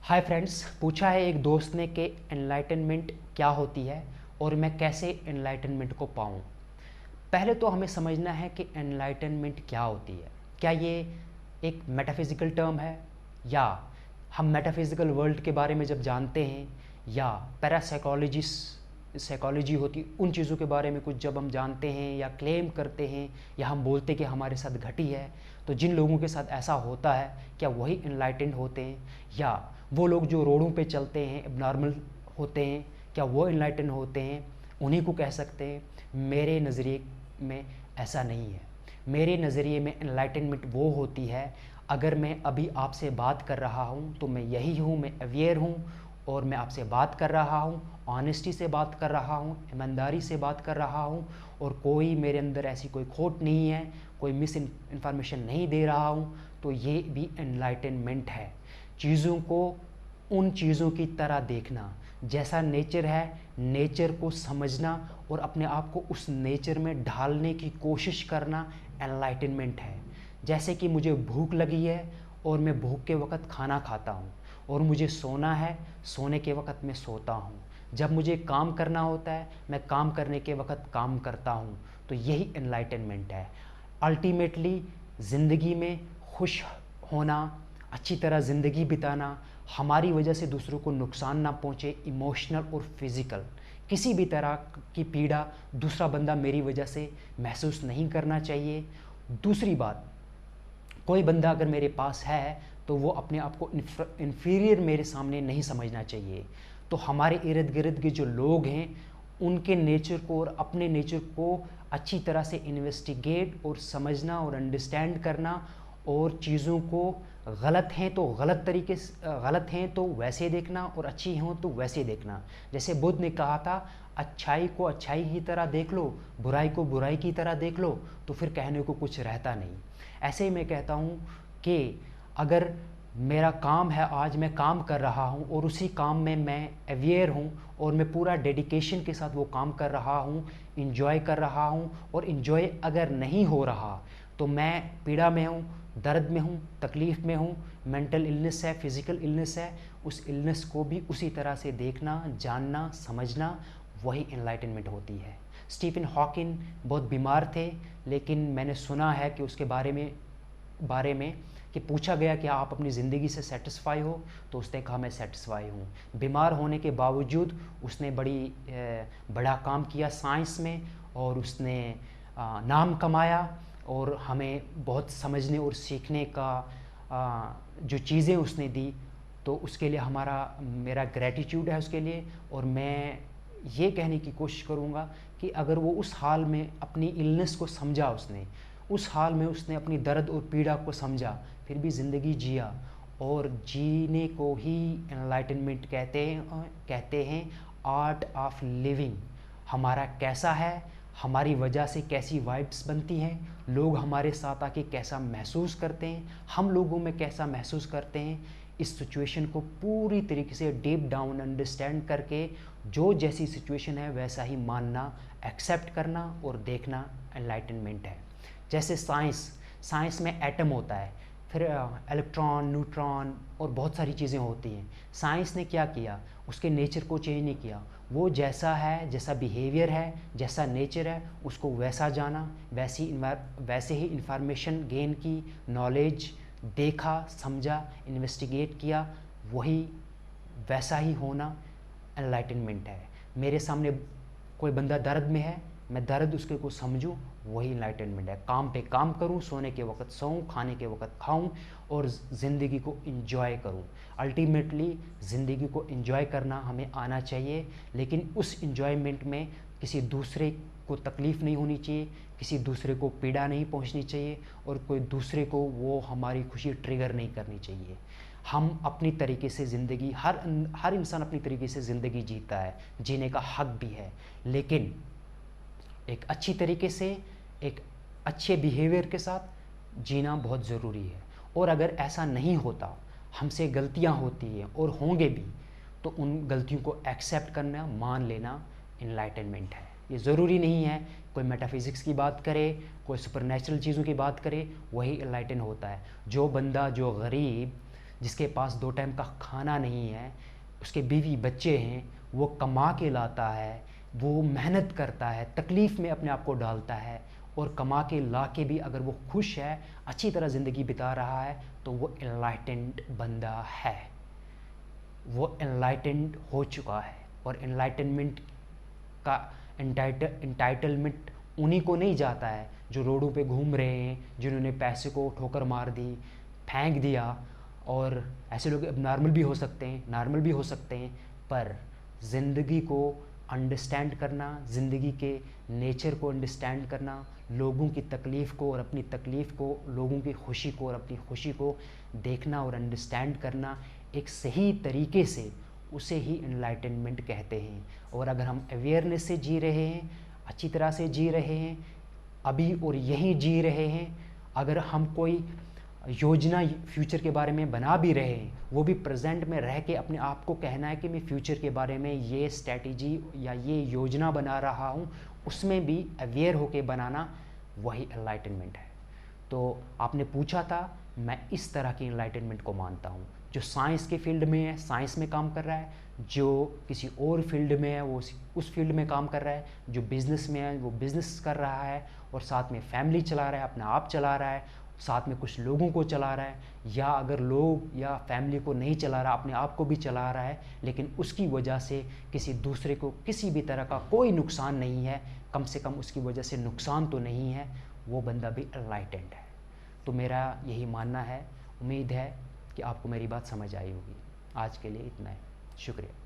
Hi friends, पूछा है एक दोस्त ने कि एनलाइटनमेंट क्या होती है और मैं कैसे एनलाइटनमेंट को पाऊँ। पहले तो हमें समझना है कि एनलाइटनमेंट क्या होती है। क्या ये एक मेटाफिज़िकल टर्म है, या हम मेटाफिज़िकल वर्ल्ड के बारे में जब जानते हैं, या साइकोलॉजी होती उन चीज़ों के बारे में कुछ जब हम जानते हैं या क्लेम करते हैं या हम बोलते हैं कि हमारे साथ घटी है, तो जिन लोगों के साथ ऐसा होता है क्या वही एनलाइटेंड होते हैं, या वो लोग जो रोडों पे चलते हैं एबनॉर्मल होते हैं, क्या वो एनलाइटन होते हैं, उन्हीं को कह सकते हैं। मेरे नज़रिए में ऐसा नहीं है। मेरे नज़रिए में एनलाइटनमेंट वो होती है, अगर मैं अभी आपसे बात कर रहा हूँ तो मैं यही हूँ, मैं अवेयर हूँ और मैं आपसे बात कर रहा हूँ, ऑनेस्टी से बात कर रहा हूँ, ईमानदारी से बात कर रहा हूँ, और कोई मेरे अंदर ऐसी कोई खोट नहीं है, कोई मिस इन्फॉर्मेशन नहीं दे रहा हूँ, तो ये भी एनलाइटनमेंट है। चीज़ों को उन चीज़ों की तरह देखना, जैसा नेचर है नेचर को समझना और अपने आप को उस नेचर में ढालने की कोशिश करना एनलाइटनमेंट है। जैसे कि मुझे भूख लगी है और मैं भूख के वक़्त खाना खाता हूँ, और मुझे सोना है, सोने के वक़्त मैं सोता हूँ। जब मुझे काम करना होता है मैं काम करने के वक़्त काम करता हूँ। तो यही एनलाइटनमेंट है। अल्टीमेटली ज़िंदगी में खुश होना, अच्छी तरह ज़िंदगी बिताना, हमारी वजह से दूसरों को नुकसान ना पहुँचे, इमोशनल और फिज़िकल किसी भी तरह की पीड़ा दूसरा बंदा मेरी वजह से महसूस नहीं करना चाहिए। दूसरी बात, कोई बंदा अगर मेरे पास है तो वो अपने आप को इन्फीरियर मेरे सामने नहीं समझना चाहिए। तो हमारे इर्द गिर्द के जो लोग हैं उनके नेचर को और अपने नेचर को अच्छी तरह से इन्वेस्टिगेट और समझना और अंडरस्टैंड करना, और चीज़ों को गलत हैं तो गलत तरीके से, गलत हैं तो वैसे देखना, और अच्छी हों तो वैसे देखना। जैसे बुद्ध ने कहा था, अच्छाई को अच्छाई की तरह देख लो, बुराई को बुराई की तरह देख लो, तो फिर कहने को कुछ रहता नहीं। ऐसे ही मैं कहता हूँ कि अगर मेरा काम है, आज मैं काम कर रहा हूँ और उसी काम में मैं अवेयर हूँ और मैं पूरा डेडिकेशन के साथ वो काम कर रहा हूँ, इंजॉय कर रहा हूँ, और इंजॉय अगर नहीं हो रहा तो मैं पीड़ा में हूँ, दर्द में हूँ, तकलीफ़ में हूँ, मेंटल इलनेस है, फिज़िकल इलनेस है, उस इलनेस को भी उसी तरह से देखना, जानना, समझना, वही एनलाइटनमेंट होती है। स्टीफन हॉकिंग बहुत बीमार थे, लेकिन मैंने सुना है कि उसके बारे में कि पूछा गया कि आप अपनी ज़िंदगी से सेटिस्फाई हो, तो उसने कहा मैं सेटिस्फाई हूँ। बीमार होने के बावजूद उसने बड़ा काम किया साइंस में, और उसने नाम कमाया, और हमें बहुत समझने और सीखने का जो चीज़ें उसने दी, तो उसके लिए मेरा ग्रैटिट्यूड है उसके लिए। और मैं ये कहने की कोशिश करूँगा कि अगर वो उस हाल में अपनी इलनेस को समझा, उसने उस हाल में उसने अपनी दर्द और पीड़ा को समझा, फिर भी ज़िंदगी जिया, और जीने को ही एनलाइटनमेंट कहते हैं आर्ट ऑफ लिविंग। हमारा कैसा है, हमारी वजह से कैसी वाइब्स बनती हैं, लोग हमारे साथ आके कैसा महसूस करते हैं, हम लोगों में कैसा महसूस करते हैं, इस सिचुएशन को पूरी तरीके से डीप डाउन अंडरस्टैंड करके जो जैसी सिचुएशन है वैसा ही मानना, एक्सेप्ट करना और देखना एनलाइटनमेंट है। जैसे साइंस में एटम होता है, फिर इलेक्ट्रॉन, न्यूट्रॉन और बहुत सारी चीज़ें होती हैं। साइंस ने क्या किया, उसके नेचर को चेंज नहीं किया, वो जैसा है, जैसा बिहेवियर है, जैसा नेचर है, उसको वैसा जाना, वैसे ही इंफॉर्मेशन गेन की, नॉलेज देखा, समझा, इन्वेस्टिगेट किया, वही वैसा ही होना एनलाइटनमेंट है। मेरे सामने कोई बंदा दर्द में है, मैं दर्द उसके को समझूं, वही एनलाइटनमेंट है। काम पे काम करूं, सोने के वक्त सोऊं, खाने के वक्त खाऊं, और ज़िंदगी को इंजॉय करूं। अल्टीमेटली ज़िंदगी को इंजॉय करना हमें आना चाहिए, लेकिन उस इंजॉयमेंट में किसी दूसरे को तकलीफ़ नहीं होनी चाहिए, किसी दूसरे को पीड़ा नहीं पहुंचनी चाहिए, और कोई दूसरे को वो हमारी खुशी ट्रिगर नहीं करनी चाहिए। हम अपनी तरीके से ज़िंदगी, हर इंसान अपनी तरीके से ज़िंदगी जीता है, जीने का हक भी है, लेकिन एक अच्छी तरीके से, एक अच्छे बिहेवियर के साथ जीना बहुत ज़रूरी है। और अगर ऐसा नहीं होता, हमसे गलतियां होती हैं और होंगे भी, तो उन गलतियों को एक्सेप्ट करना, मान लेना एनलाइटनमेंट है। ये ज़रूरी नहीं है कोई मेटाफिज़िक्स की बात करे, कोई सुपरनेचुरल चीज़ों की बात करे, वही एनलाइटन होता है। जो बंदा, जो गरीब जिसके पास 2 टाइम का खाना नहीं है, उसके बीवी बच्चे हैं, वो कमा के लाता है, वो मेहनत करता है, तकलीफ़ में अपने आप को डालता है, और कमा के ला के भी अगर वो खुश है, अच्छी तरह ज़िंदगी बिता रहा है, तो वो एनलाइटेंड बंदा है, वो एनलाइटेंड हो चुका है। और एनलाइटनमेंट का एंटाइटलमेंट उन्हीं को नहीं जाता है जो रोडों पे घूम रहे हैं, जिन्होंने पैसे को ठोकर मार दी, फेंक दिया। और ऐसे लोग अब नॉर्मल भी हो सकते हैं, नॉर्मल भी हो सकते हैं, पर ज़िंदगी को अंडरस्टैंड करना, ज़िंदगी के नेचर को अंडरस्टैंड करना, लोगों की तकलीफ़ को और अपनी तकलीफ़ को, लोगों की खुशी को और अपनी खुशी को देखना और अंडरस्टैंड करना एक सही तरीके से, उसे ही एनलाइटनमेंट कहते हैं। और अगर हम अवेयरनेस से जी रहे हैं, अच्छी तरह से जी रहे हैं अभी और यहीं जी रहे हैं, अगर हम कोई योजना फ्यूचर के बारे में बना भी रहे हैं, वो भी प्रेजेंट में रह के अपने आप को कहना है कि मैं फ्यूचर के बारे में ये स्ट्रैटेजी या ये योजना बना रहा हूँ, उसमें भी अवेयर होके बनाना, वही एनलाइटनमेंट है। तो आपने पूछा था, मैं इस तरह की एनलाइटनमेंट को मानता हूँ। जो साइंस के फील्ड में है, साइंस में काम कर रहा है, जो किसी और फील्ड में है, वो उस फील्ड में काम कर रहा है, जो बिज़नेस में है, वो बिज़नेस कर रहा है, और साथ में फैमिली चला रहा है, अपना आप चला रहा है, साथ में कुछ लोगों को चला रहा है, या अगर लोग या फैमिली को नहीं चला रहा, अपने आप को भी चला रहा है, लेकिन उसकी वजह से किसी दूसरे को किसी भी तरह का कोई नुकसान नहीं है, कम से कम उसकी वजह से नुकसान तो नहीं है, वो बंदा भी एनलाइटेंड है। तो मेरा यही मानना है। उम्मीद है कि आपको मेरी बात समझ आई होगी। आज के लिए इतना है, शुक्रिया।